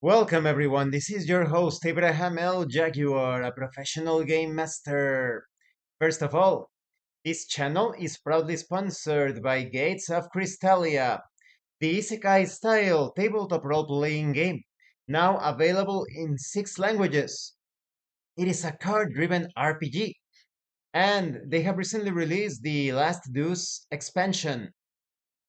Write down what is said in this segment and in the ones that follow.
Welcome everyone, this is your host Abraham L. Jaguar, a professional game master. First of all, this channel is proudly sponsored by Gates of Krystalia, the isekai style tabletop role-playing game, now available in 6 languages. It is a card-driven RPG, and they have recently released the Last Deux expansion.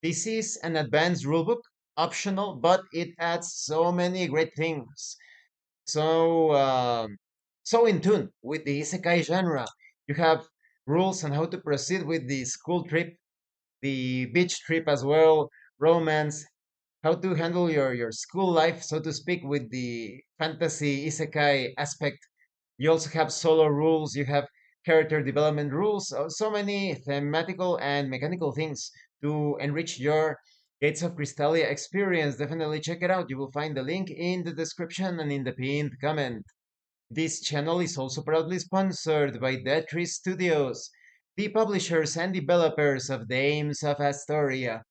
This is an advanced rulebook, optional, but it adds so many great things. So in tune with the isekai genre. You have rules on how to proceed with the school trip, the beach trip as well, romance, how to handle your school life, so to speak, with the fantasy isekai aspect. You also have solo rules, you have character development rules, so many thematical and mechanical things to enrich your Gates of Krystalia experience. Definitely check it out. You will find the link in the description and in the pinned comment. This channel is also proudly sponsored by Dead Tree Studios, the publishers and developers of Dames of Asstoria,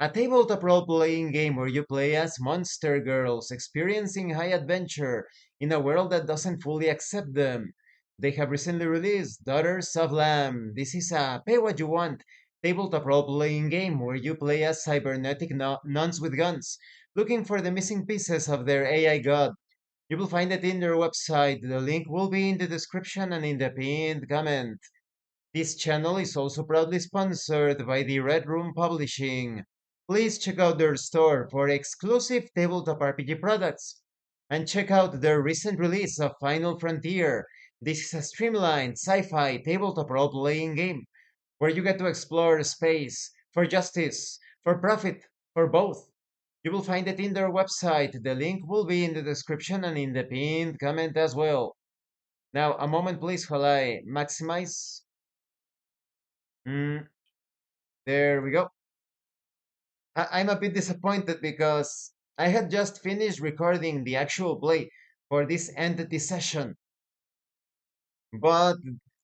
a tabletop role-playing game where you play as monster girls experiencing high adventure in a world that doesn't fully accept them. They have recently released Daughters of Lamb. This is a pay-what-you-want tabletop role-playing game where you play as cybernetic nuns with guns, looking for the missing pieces of their AI god. You will find it in their website. The link will be in the description and in the pinned comment. This channel is also proudly sponsored by the Red Room Publishing. Please check out their store for exclusive tabletop RPG products and check out their recent release of Final Frontier. This is a streamlined sci-fi tabletop role-playing game where you get to explore space for justice, for profit, for both. You will find it in their website. The link will be in the description and in the pinned comment as well. Now, a moment please while I maximize. Mm, there we go. I'm a bit disappointed because I had just finished recording the actual play for this entity session, but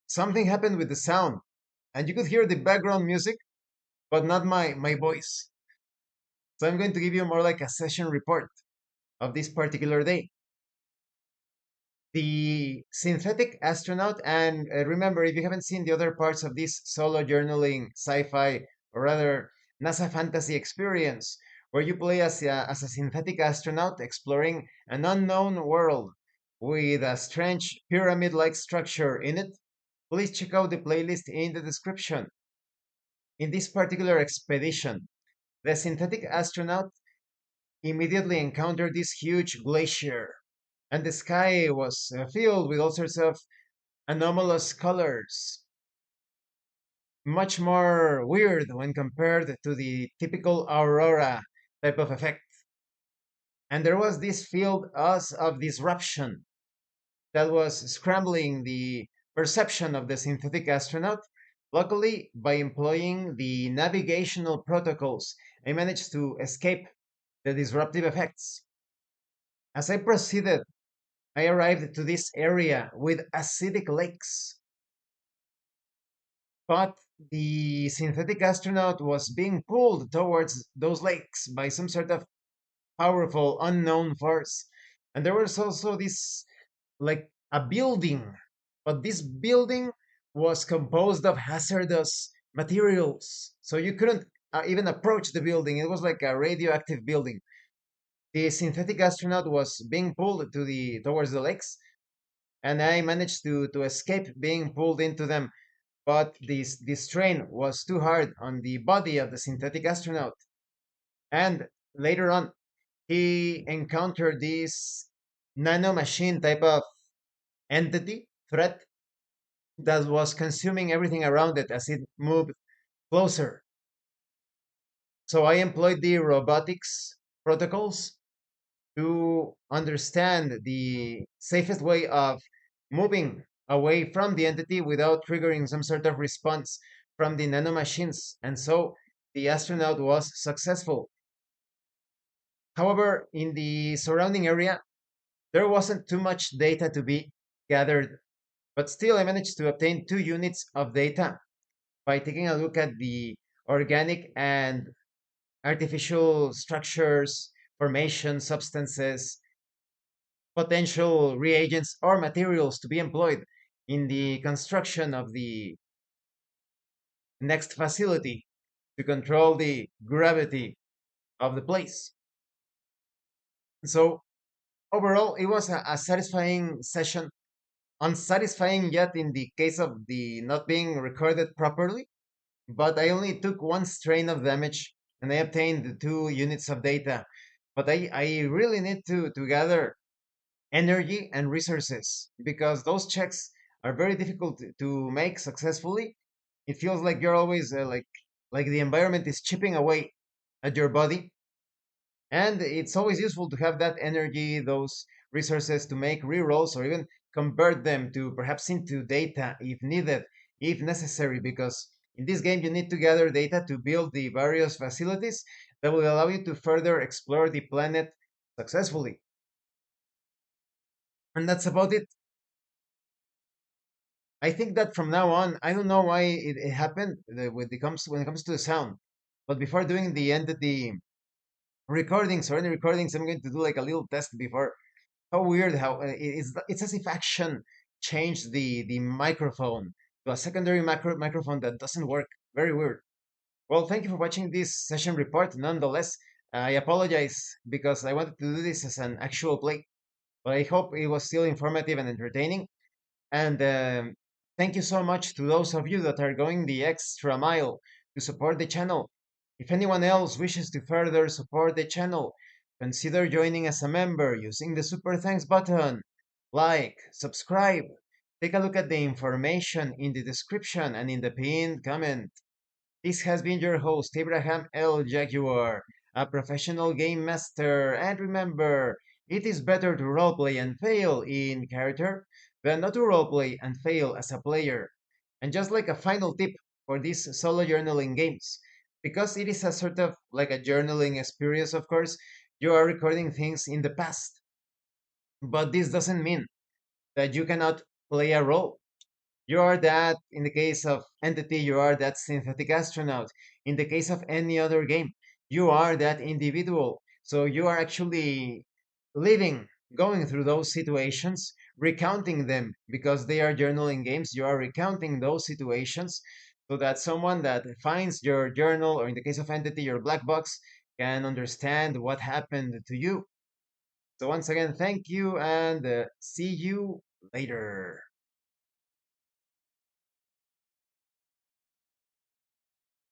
something happened with the sound, and you could hear the background music, but not my voice. So I'm going to give you more like a session report of this particular day. The synthetic astronaut, and remember, if you haven't seen the other parts of this solo journaling sci-fi, or rather NASA fantasy experience, where you play as a synthetic astronaut exploring an unknown world with a strange pyramid-like structure in it, please check out the playlist in the description. In this particular expedition, the synthetic astronaut immediately encountered this huge glacier, and the sky was filled with all sorts of anomalous colors, much more weird when compared to the typical aurora type of effect. And there was this field us of disruption that was scrambling the perception of the synthetic astronaut. Luckily, by employing the navigational protocols, I managed to escape the disruptive effects. As I proceeded, I arrived to this area with acidic lakes, but the synthetic astronaut was being pulled towards those lakes by some sort of powerful unknown force. And there was also this, like a building, but this building was composed of hazardous materials. So you couldn't even approach the building. It was like a radioactive building. The synthetic astronaut was being pulled towards the lakes, and I managed to escape being pulled into them. But this strain was too hard on the body of the synthetic astronaut. And later on, he encountered this nanomachine type of entity threat that was consuming everything around it as it moved closer. So I employed the robotics protocols to understand the safest way of moving away from the entity without triggering some sort of response from the nanomachines. And so the astronaut was successful. However, in the surrounding area, there wasn't too much data to be gathered, but still I managed to obtain 2 units of data by taking a look at the organic and artificial structures, formation, substances, potential reagents or materials to be employed in the construction of the next facility to control the gravity of the place. So overall, it was a satisfying session, unsatisfying yet in the case of the not being recorded properly, but I only took one strain of damage and I obtained the 2 units of data. But I really need to gather energy and resources because those checks are very difficult to make successfully. It feels like you're always like the environment is chipping away at your body, and it's always useful to have that energy, those resources to make rerolls or even convert them to perhaps into data if needed, if necessary, because in this game you need to gather data to build the various facilities that will allow you to further explore the planet successfully. And that's about it. I think that from now on, I don't know why it happened when it comes to the sound, but before doing the end of the recordings or any recordings, I'm going to do like a little test before. How weird how it's as if action changed the microphone to a secondary microphone that doesn't work. Very weird. Well, thank you for watching this session report. Nonetheless, I apologize because I wanted to do this as an actual play, but I hope it was still informative and entertaining. And thank you so much to those of you that are going the extra mile to support the channel. If anyone else wishes to further support the channel, consider joining as a member using the super thanks button. Like, subscribe, take a look at the information in the description and in the pinned comment. This has been your host, Abraham L. Jaguar, a professional game master. And remember, it is better to roleplay and fail in character than not to roleplay and fail as a player. And just like a final tip for these solo journaling games, because it is a sort of like a journaling experience, of course, you are recording things in the past. But this doesn't mean that you cannot play a role. You are that, in the case of Entity, you are that synthetic astronaut. In the case of any other game, you are that individual. So you are actually living, going through those situations, recounting them because they are journaling games. You are recounting those situations so that someone that finds your journal, or in the case of Entity, your black box, can understand what happened to you. So once again, thank you and see you later.